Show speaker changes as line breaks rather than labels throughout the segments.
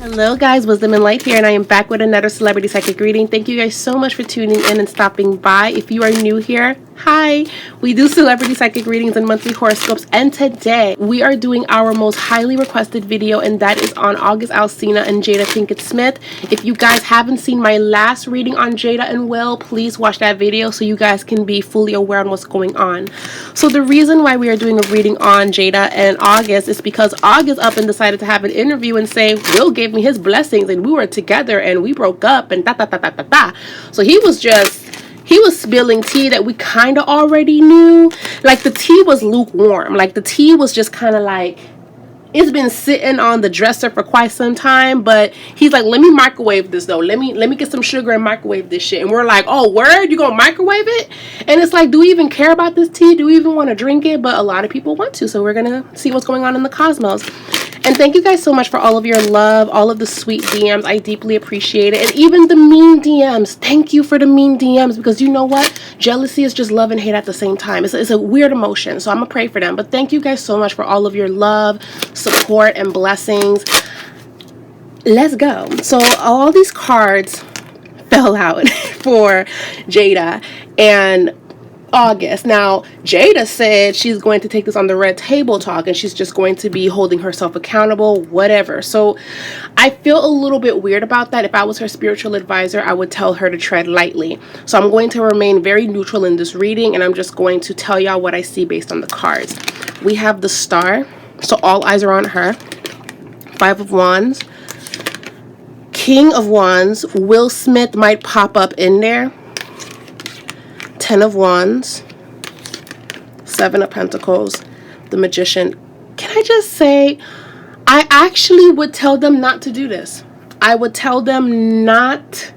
Hello guys, Wisdom and Light here, and I am back with another celebrity psychic reading. Thank you guys so much for tuning in and stopping by. If you are new here, hi! We do celebrity psychic readings and monthly horoscopes, and today we are doing our most highly requested video, and that is on August Alsina and Jada Pinkett Smith. If you guys haven't seen my last reading on Jada and Will, please watch that video so you guys can be fully aware on what's going on. So the reason why we are doing a reading on Jada and August is because August up and decided to have an interview and say Will gave me his blessings and we were together and we broke up and da. So he was spilling tea that we kind of already knew. Like, the tea was lukewarm. Like, the tea was just kind of like, it's been sitting on the dresser for quite some time, but he's like, let me microwave this though. Let me get some sugar and microwave this shit. And we're like, oh, word? You gonna microwave it? And it's like, do we even care about this tea? Do we even want to drink it? But a lot of people want to, so we're gonna see what's going on in the cosmos. And thank you guys so much for all of your love, all of the sweet DMs. I deeply appreciate it. And even the mean DMs. Thank you for the mean DMs, because you know what? Jealousy is just love and hate at the same time. It's a weird emotion, so I'm going to pray for them. But thank you guys so much for all of your love, support, and blessings. Let's go. So all these cards fell out for Jada and August. Now, Jada said she's going to take this on the red table talk and she's just going to be holding herself accountable, whatever. So I feel a little bit weird about that. If I was her spiritual advisor, I would tell her to tread lightly. So I'm going to remain very neutral in this reading, and I'm just going to tell y'all what I see based on the cards. We have the Star, so all eyes are on her. Five of Wands. King of Wands. Will Smith might pop up in there. 10 of Wands, 7 of Pentacles, the Magician. Can I just say, I actually would tell them not to do this. I would tell them not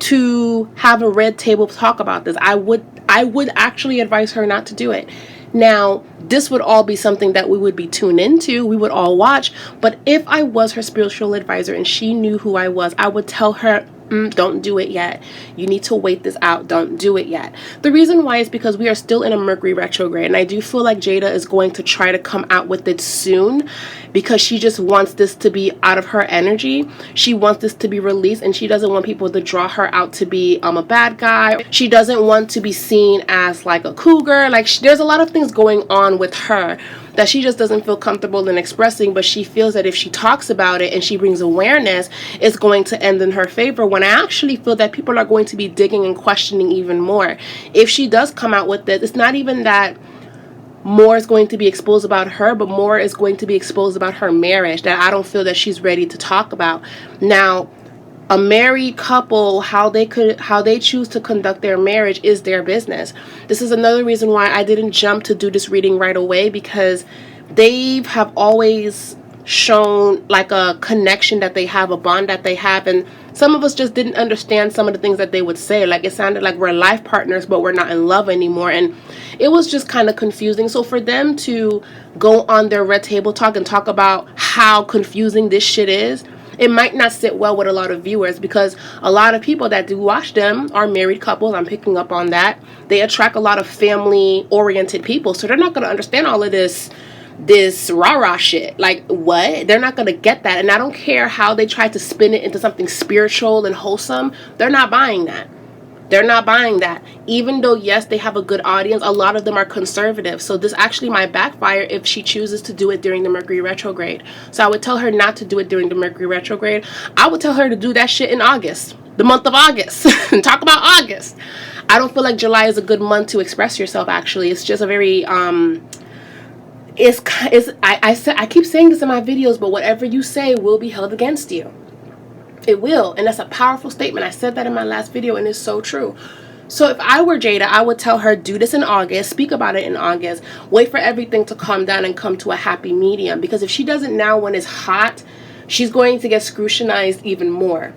to have a red table talk about this. I would actually advise her not to do it. Now, this would all be something that we would be tuned into, we would all watch, but if I was her spiritual advisor and she knew who I was, I would tell her, don't do it yet. You need to wait this out. Don't do it yet. The reason why is because we are still in a Mercury retrograde, and I do feel like Jada is going to try to come out with it soon because she just wants this to be out of her energy. She wants this to be released, and she doesn't want people to draw her out to be a bad guy. She doesn't want to be seen as like a cougar. Like, there's a lot of things going on with her that she just doesn't feel comfortable in expressing, but she feels that if she talks about it and she brings awareness, it's going to end in her favor, when I actually feel that people are going to be digging and questioning even more. If she does come out with it, it's not even that more is going to be exposed about her, but more is going to be exposed about her marriage that I don't feel that she's ready to talk about. Now, a married couple, how they choose to conduct their marriage is their business. This is another reason why I didn't jump to do this reading right away, because they have always shown like a connection that they have, a bond that they have, and some of us just didn't understand some of the things that they would say. Like, it sounded like we're life partners but we're not in love anymore, and it was just kind of confusing. So for them to go on their red table talk and talk about how confusing this shit is, it might not sit well with a lot of viewers, because a lot of people that do watch them are married couples. I'm picking up on that. They attract a lot of family-oriented people, so they're not going to understand all of this rah-rah shit. Like, what? They're not going to get that. And I don't care how they try to spin it into something spiritual and wholesome. They're not buying that. They're not buying that. Even though, yes, they have a good audience, a lot of them are conservative. So this actually might backfire if she chooses to do it during the Mercury retrograde. So I would tell her not to do it during the Mercury retrograde. I would tell her to do that shit in August, the month of August, and talk about August. I don't feel like July is a good month to express yourself, actually. It's just a very, I keep saying this in my videos, but whatever you say will be held against you. It will, and that's a powerful statement. I said that in my last video, and it's so true. So if I were Jada, I would tell her, do this in August, speak about it in August, wait for everything to calm down and come to a happy medium. Because if she does it now when it's hot, she's going to get scrutinized even more,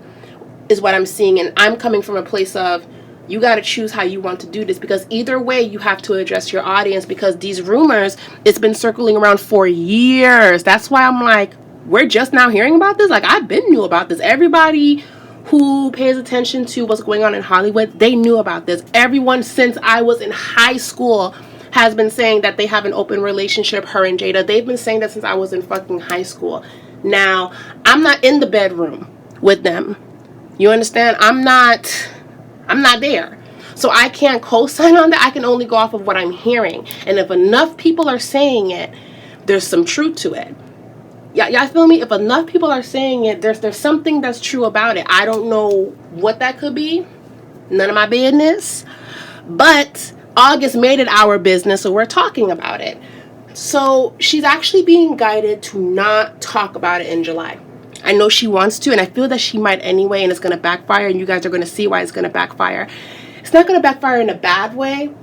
is what I'm seeing. And I'm coming from a place of, you got to choose how you want to do this, because either way you have to address your audience, because these rumors, it's been circling around for years. That's why I'm like, we're just now hearing about this. Like, I've been knew about this. Everybody who pays attention to what's going on in Hollywood, they knew about this. Everyone since I was in high school has been saying that they have an open relationship, her and Jada. They've been saying that since I was in fucking high school. Now, I'm not in the bedroom with them. You understand? I'm not there. So I can't co-sign on that. I can only go off of what I'm hearing. And if enough people are saying it, there's some truth to it. Y'all feel me? If enough people are saying it, there's something that's true about it. I don't know what that could be. None of my business. But August made it our business, so we're talking about it. So she's actually being guided to not talk about it in July. I know she wants to, and I feel that she might anyway, and it's going to backfire, and you guys are going to see why it's going to backfire. It's not going to backfire in a bad way,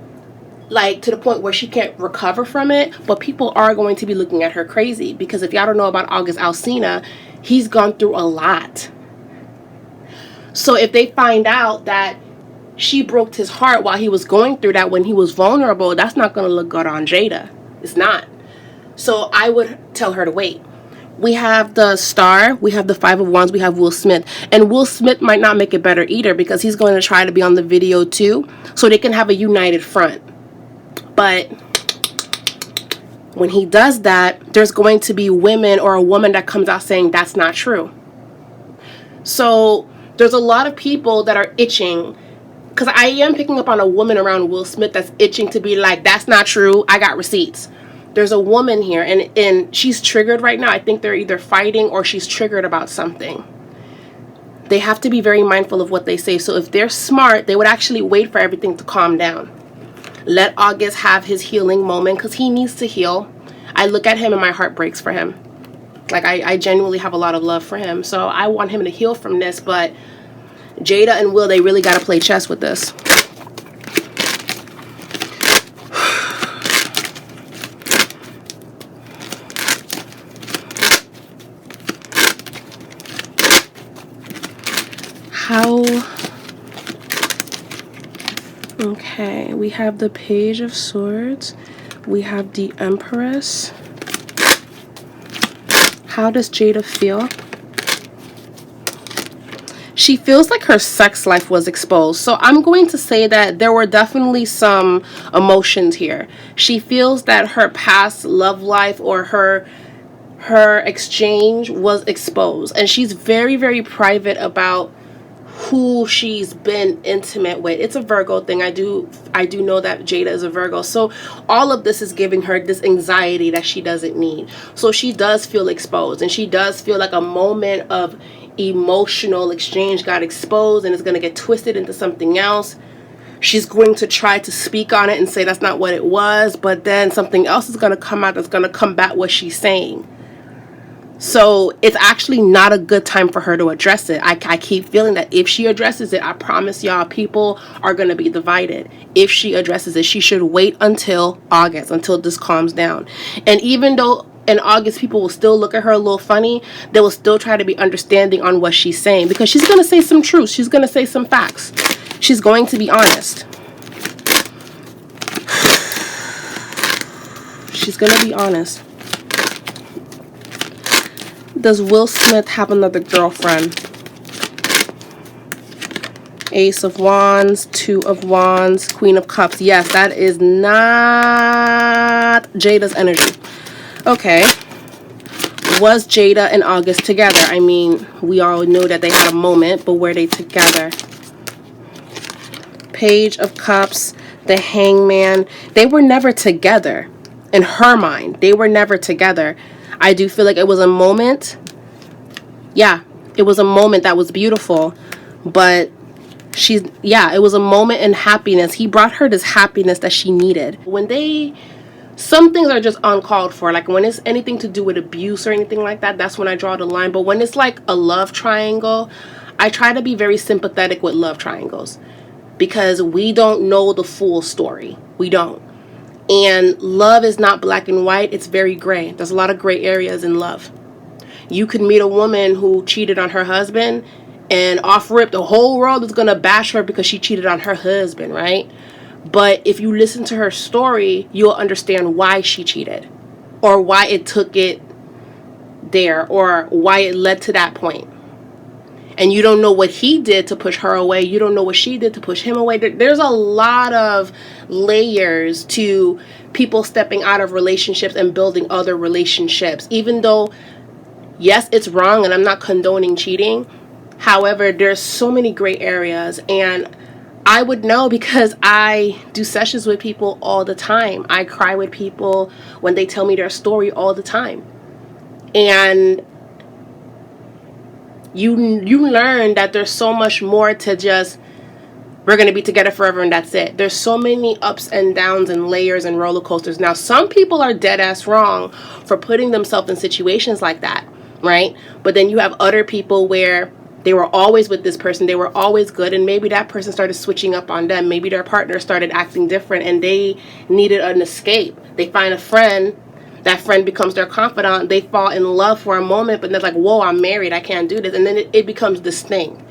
like to the point where she can't recover from it, but people are going to be looking at her crazy, because if y'all don't know about August Alsina, he's gone through a lot. So if they find out that she broke his heart while he was going through that, when he was vulnerable, that's not going to look good on Jada. It's not. So I would tell her to wait. We have the Star, we have the Five of Wands, we have Will Smith. And Will Smith might not make it better either, because he's going to try to be on the video too, so they can have a united front. But when he does that, there's going to be women or a woman that comes out saying that's not true. So there's a lot of people that are itching, because I am picking up on a woman around Will Smith that's itching to be like, that's not true, I got receipts. There's a woman here, and she's triggered right now. I think they're either fighting or she's triggered about something. They have to be very mindful of what they say. So if they're smart, they would actually wait for everything to calm down. Let August have his healing moment, because he needs to heal. I look at him and my heart breaks for him. Like, I genuinely have a lot of love for him. So I want him to heal from this, but Jada and Will, they really got to play chess with this. Okay, we have the Page of Swords. We have the Empress. How does Jada feel? She feels like her sex life was exposed. So I'm going to say that there were definitely some emotions here. She feels that her past love life or her exchange was exposed. And she's very, very private about who she's been intimate with. It's a Virgo thing. I do know that Jada is a Virgo. So all of this is giving her this anxiety that she doesn't need. So she does feel exposed, and she does feel like a moment of emotional exchange got exposed and is going to get twisted into something else. She's going to try to speak on it and say that's not what it was, but then something else is going to come out that's going to combat what she's saying. So it's actually not a good time for her to address it. I keep feeling that if she addresses it, I promise y'all, people are going to be divided. If she addresses it, she should wait until August, until this calms down. And even though in August people will still look at her a little funny, they will still try to be understanding on what she's saying, because she's going to say some truth. She's going to say some facts. She's going to be honest. She's going to be honest. Does Will Smith have another girlfriend? Ace of Wands, Two of Wands, Queen of Cups. Yes, that is not Jada's energy. Okay. Was Jada and August together? I mean, we all know that they had a moment, but were they together? Page of Cups, the Hangman. They were never together. In her mind, they were never together. I do feel like it was a moment. Yeah, it was a moment that was beautiful. But it was a moment in happiness. He brought her this happiness that she needed. Some things are just uncalled for. Like when it's anything to do with abuse or anything like that, that's when I draw the line. But when it's like a love triangle, I try to be very sympathetic with love triangles, because we don't know the full story. We don't. And love is not black and white. It's very gray. There's a lot of gray areas in love. You could meet a woman who cheated on her husband, and off rip, the whole world is going to bash her because she cheated on her husband, right? But if you listen to her story, you'll understand why she cheated, or why it took it there, or why it led to that point. and you don't know what he did to push her away. You don't know what she did to push him away. There's a lot of layers to people stepping out of relationships and building other relationships. Even though, yes, it's wrong and I'm not condoning cheating. However, there's so many gray areas, and I would know because I do sessions with people all the time. I cry with people when they tell me their story all the time. And you learn that there's so much more to just, we're going to be together forever and that's it. There's so many ups and downs and layers and roller coasters. Now, some people are dead ass wrong for putting themselves in situations like that, right? But then you have other people where they were always with this person, they were always good, and maybe that person started switching up on them. Maybe their partner started acting different and they needed an escape. They find a friend, that friend becomes their confidant, they fall in love for a moment, but they're like, whoa, I'm married, I can't do this. And then it becomes this thing.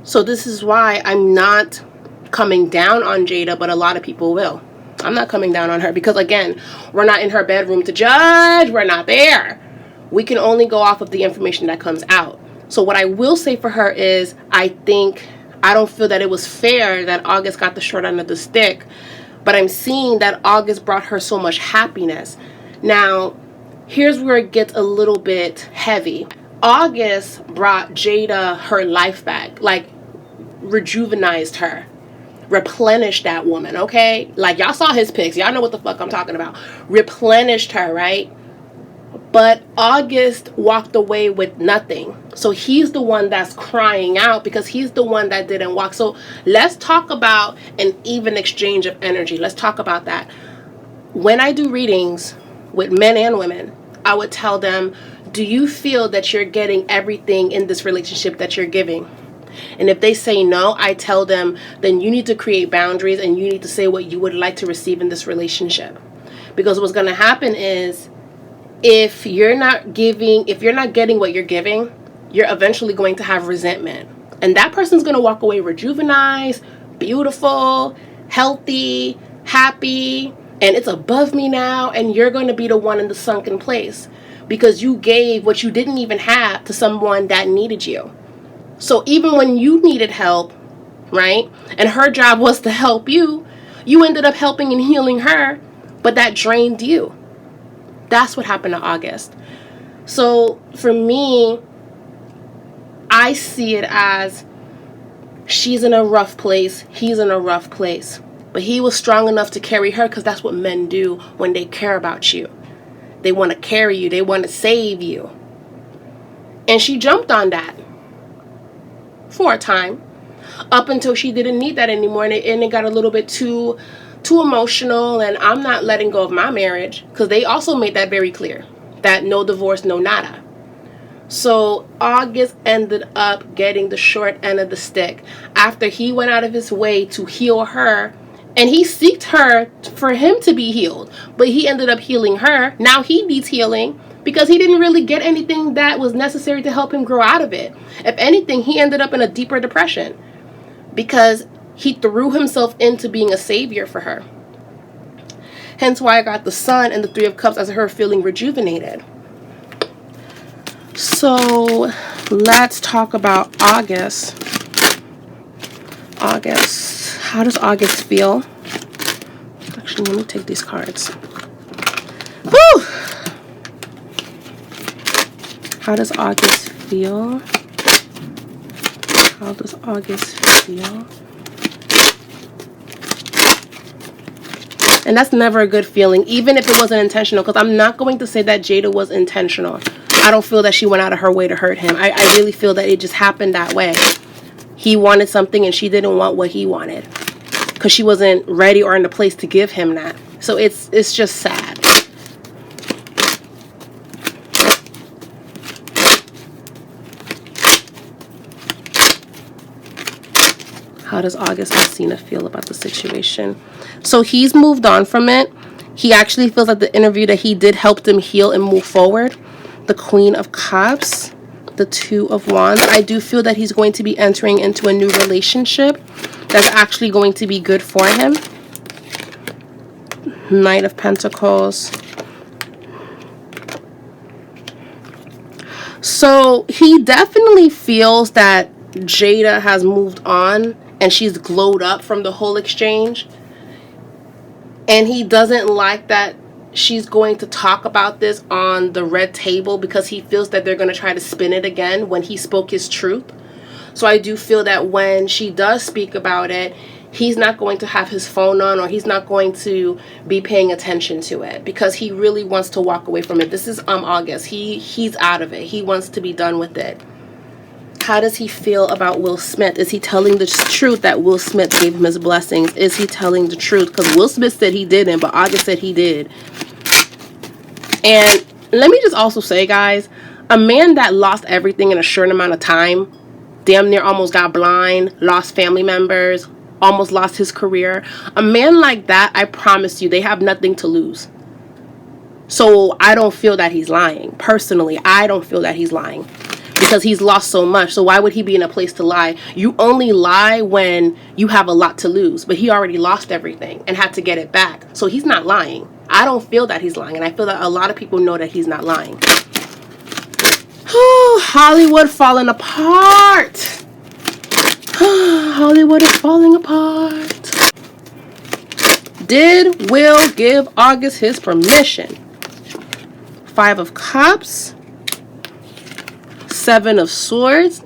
So this is why I'm not coming down on Jada, but a lot of people will. I'm not coming down on her because, again, we're not in her bedroom to judge. We're not there. We can only go off of the information that comes out. So what I will say for her is, I don't feel that it was fair that August got the short end of the stick, but I'm seeing that August brought her so much happiness. Now, here's where it gets a little bit heavy. August brought Jada her life back, like rejuvenized her, replenished that woman, okay? Like, y'all saw his pics. Y'all know what the fuck I'm talking about. Replenished her, right? But August walked away with nothing. So he's the one that's crying out because he's the one that didn't walk. So let's talk about an even exchange of energy. Let's talk about that. When I do readings with men and women, I would tell them, do you feel that you're getting everything in this relationship that you're giving? And if they say no, I tell them, then you need to create boundaries and you need to say what you would like to receive in this relationship. Because what's going to happen is, if you're not getting what you're giving, you're eventually going to have resentment. And that person's going to walk away rejuvenized, beautiful, healthy, happy, and it's above me now, and you're going to be the one in the sunken place because you gave what you didn't even have to someone that needed you. So even when you needed help, right, and her job was to help you, you ended up helping and healing her, but that drained you. That's what happened to August. So for me, I see it as she's in a rough place, he's in a rough place. But he was strong enough to carry her because that's what men do when they care about you. They want to carry you. They want to save you. And she jumped on that for a time up until she didn't need that anymore. And it got a little bit too emotional, and I'm not letting go of my marriage because they also made that very clear that no divorce, no nada. So August ended up getting the short end of the stick after he went out of his way to heal her, and he seeked her for him to be healed, but he ended up healing her. Now he needs healing because he didn't really get anything that was necessary to help him grow out of it. If anything, he ended up in a deeper depression because he threw himself into being a savior for her. Hence why I got the Sun and the Three of Cups as her feeling rejuvenated. So let's talk about August. August. How does August feel? Actually, let me take these cards. Woo! How does August feel? How does August feel? And that's never a good feeling, even if it wasn't intentional, because I'm not going to say that Jada was intentional. I don't feel that she went out of her way to hurt him. I really feel that it just happened that way. He wanted something and she didn't want what he wanted because she wasn't ready or in the place to give him that. So it's just sad. How does August Alsina feel about the situation? So he's moved on from it. He actually feels like the interview that he did helped him heal and move forward. The Queen of Cups, the Two of Wands. I do feel that he's going to be entering into a new relationship that's actually going to be good for him. Knight of Pentacles. So he definitely feels that Jada has moved on and she's glowed up from the whole exchange. And he doesn't like that she's going to talk about this on the red table because he feels that they're going to try to spin it again when he spoke his truth. So I do feel that when she does speak about it, he's not going to have his phone on, or he's not going to be paying attention to it because he really wants to walk away from it. This is August. He's out of it. He wants to be done with it. How does he feel about Will Smith? Is he telling the truth that Will Smith gave him his blessings? Is he telling the truth? Because Will Smith said he didn't, but August said he did. And let me just also say, guys, a man that lost everything in a short amount of time, damn near almost got blind, lost family members, almost lost his career. A man like that, I promise you, they have nothing to lose. So I don't feel that he's lying. Personally, I don't feel that he's lying because he's lost so much. So why would he be in a place to lie? You only lie when you have a lot to lose, but he already lost everything and had to get it back. So he's not lying. I don't feel that he's lying, and I feel that a lot of people know that he's not lying. Hollywood falling apart. Hollywood is falling apart. Did Will give August his permission? 5 of Cups. 7 of Swords.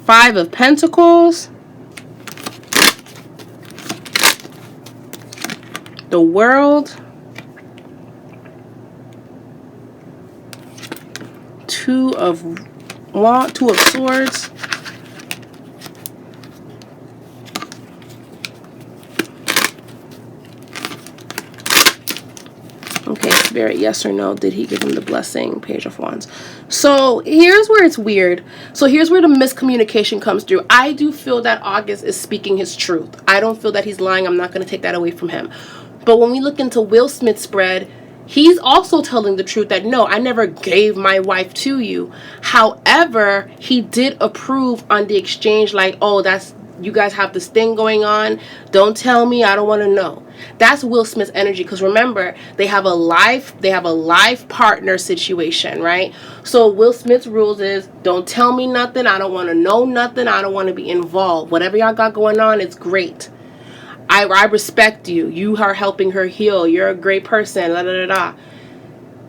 5 of Pentacles. The World. 2 of Swords. Okay, Spirit, yes or no? Did he give him the blessing? Page of Wands. So here's where it's weird. So here's where the miscommunication comes through. I do feel that August is speaking his truth. I don't feel that he's lying. I'm not going to take that away from him. But when we look into Will Smith's spread, he's also telling the truth that, no, I never gave my wife to you. However, he did approve on the exchange, like, oh, that's, you guys have this thing going on. Don't tell me. I don't want to know. That's Will Smith's energy. Because remember, they have a life partner situation, right? So Will Smith's rules is, don't tell me nothing. I don't want to know nothing. I don't want to be involved. Whatever y'all got going on, it's great. I respect you. You are helping her heal. You're a great person. Da, da, da, da.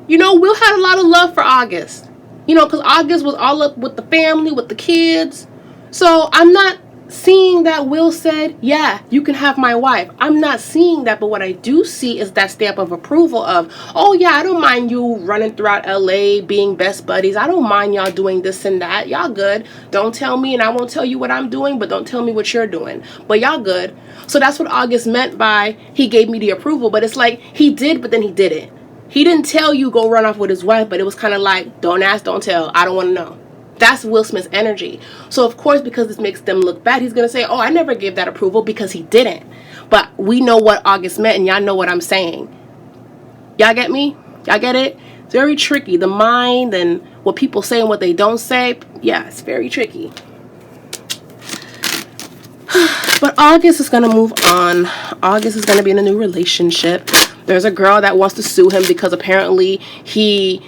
You know, Will had a lot of love for August. You know, because August was all up with the family, with the kids. So I'm not seeing that Will said, yeah, you can have my wife. I'm not seeing that. But what I do see is that stamp of approval of, oh, yeah, I don't mind you running throughout LA, being best buddies. I don't mind y'all doing this and that. Y'all good. Don't tell me, and I won't tell you what I'm doing, but don't tell me what you're doing. But y'all good. So that's what August meant by he gave me the approval. But it's like he did, but then he didn't. He didn't tell you go run off with his wife, but it was kind of like, don't ask, don't tell. I don't want to know. That's Will Smith's energy. So, of course, because this makes them look bad, he's going to say, oh, I never gave that approval, because he didn't. But we know what August meant, and y'all know what I'm saying. Y'all get me? Y'all get it? It's very tricky. The mind and what people say and what they don't say, yeah, it's very tricky. But August is going to move on. August is going to be in a new relationship. There's a girl that wants to sue him because apparently he's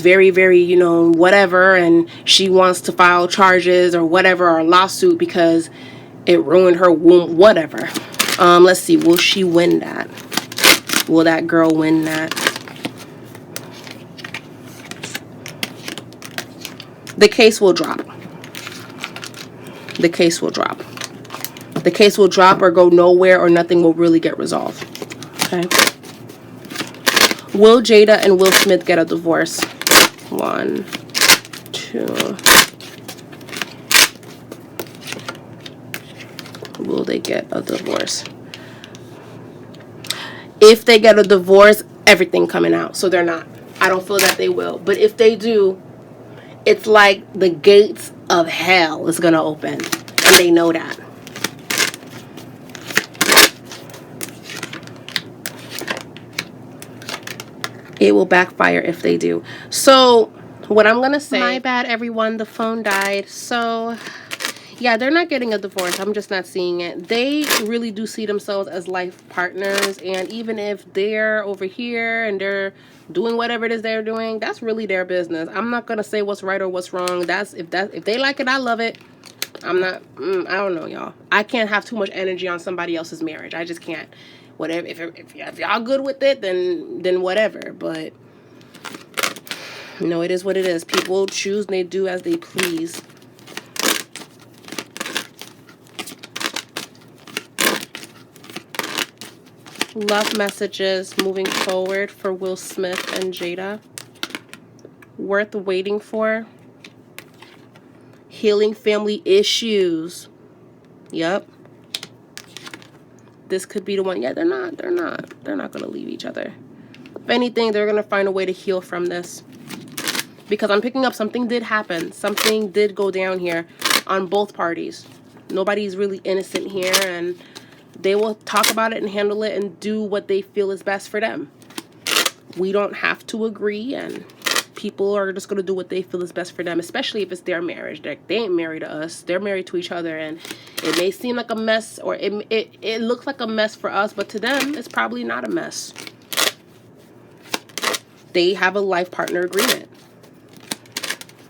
very, very, you know, whatever, and she wants to file charges or whatever, or a lawsuit because it ruined her womb, whatever. Let's see, will she win that? Will that girl win that? The case will drop. The case will drop. The case will drop or go nowhere, or nothing will really get resolved. Okay. Will Jada and Will Smith get a divorce? 1, 2. Will they get a divorce? If they get a divorce, everything coming out. So they're not. I don't feel that they will. But if they do, it's like the gates of hell is going to open. And they know that. It will backfire if they do. So what I'm going to say... My bad, everyone. The phone died. So... Yeah, they're not getting a divorce. I'm just not seeing it. They really do see themselves as life partners. And even if they're over here and they're doing whatever it is they're doing, that's really their business. I'm not going to say what's right or what's wrong. If they like it, I love it. I'm not, I don't know, y'all. I can't have too much energy on somebody else's marriage. I just can't. Whatever. If y'all good with it, then whatever. But no, it is what it is. People choose and they do as they please. Love messages moving forward for Will Smith and Jada. Worth waiting for. Healing family issues. Yep. This could be the one. Yeah, they're not going to leave each other. If anything, they're going to find a way to heal from this. Because I'm picking up something did happen. Something did go down here on both parties. Nobody's really innocent here, and they will talk about it and handle it and do what they feel is best for them. We don't have to agree, and people are just going to do what they feel is best for them, especially if it's their marriage. They ain't married to us. They're married to each other, and it may seem like a mess, or it looks like a mess for us, but to them, it's probably not a mess. They have a life partner agreement.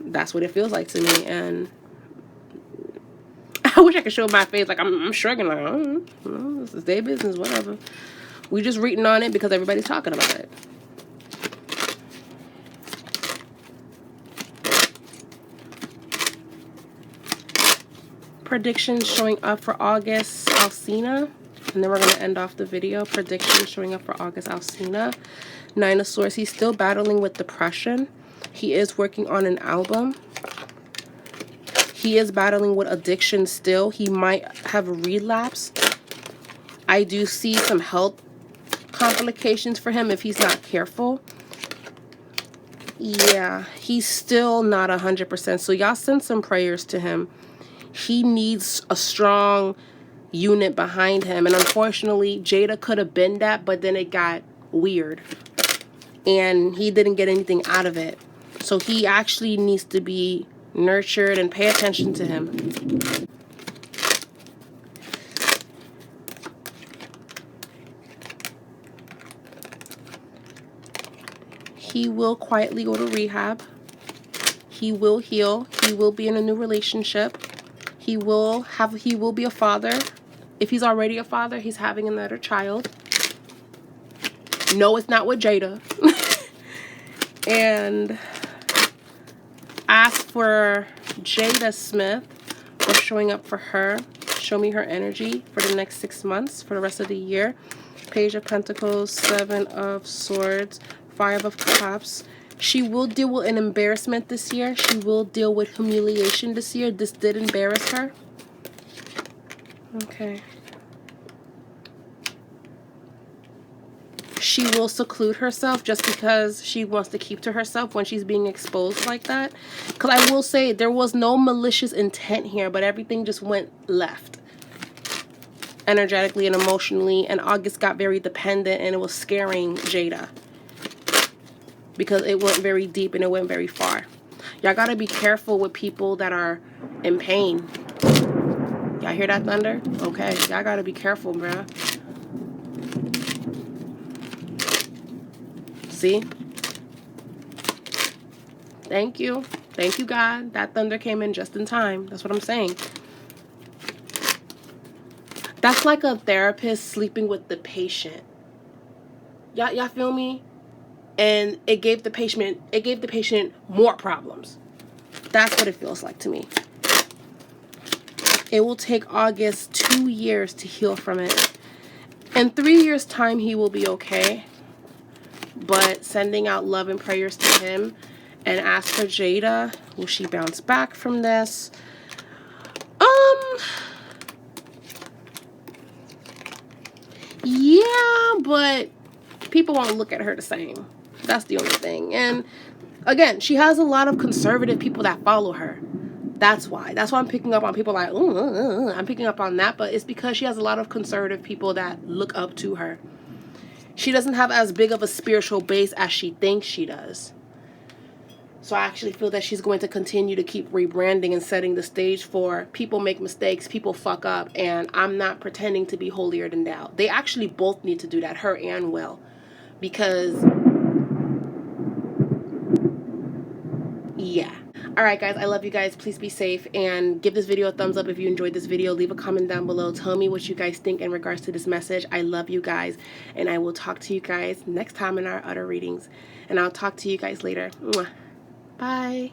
That's what it feels like to me, and I wish I could show my face. Like, I'm shrugging, like, oh, this is their business, whatever. We just reading on it because everybody's talking about it. Predictions showing up for August, Alsina. And then we're going to end off the video. Predictions showing up for August, Alsina. 9 of Swords. He's still battling with depression. He is working on an album. He is battling with addiction still. He might have relapsed. I do see some health complications for him if he's not careful. Yeah, he's still not 100%. So y'all send some prayers to him. He needs a strong unit behind him. And unfortunately, Jada could have been that, but then it got weird. And he didn't get anything out of it. So he actually needs to be nurtured and pay attention to him. He will quietly go to rehab. He will heal. He will be in a new relationship. He will be a father. If he's already a father, he's having another child. No, it's not with Jada. And ask for Jada Smith for showing up for her. Show me her energy for the next 6 months, for the rest of the year. Page of Pentacles, 7 of Swords, 5 of Cups. She will deal with an embarrassment this year. She will deal with humiliation this year. This did embarrass her. Okay. She will seclude herself just because she wants to keep to herself when she's being exposed like that. Because I will say there was no malicious intent here, but everything just went left. Energetically and emotionally. And August got very dependent, and it was scaring Jada. Because it went very deep and it went very far. Y'all gotta be careful with people that are in pain. Y'all hear that thunder? Okay, y'all gotta be careful, bruh. See? Thank you. Thank you, God. That thunder came in just in time. That's what I'm saying. That's like a therapist sleeping with the patient. Y'all feel me? And it gave the patient more problems. That's what it feels like to me. It will take August 2 years to heal from it. In 3 years' time, he will be okay. But sending out love and prayers to him, and ask for Jada. Will she bounce back from this? Yeah, but people won't look at her the same. That's the only thing. And again, she has a lot of conservative people that follow her. That's why. That's why I'm picking up on people like, I'm picking up on that. But it's because she has a lot of conservative people that look up to her. She doesn't have as big of a spiritual base as she thinks she does. So I actually feel that she's going to continue to keep rebranding and setting the stage for people make mistakes, people fuck up, and I'm not pretending to be holier than thou. They actually both need to do that, her and Will, because yeah. All right, guys, I love you guys. Please be safe and give this video a thumbs up if you enjoyed this video. Leave a comment down below. Tell me what you guys think in regards to this message. I love you guys, and I will talk to you guys next time in our other readings, and I'll talk to you guys later. Mwah. Bye.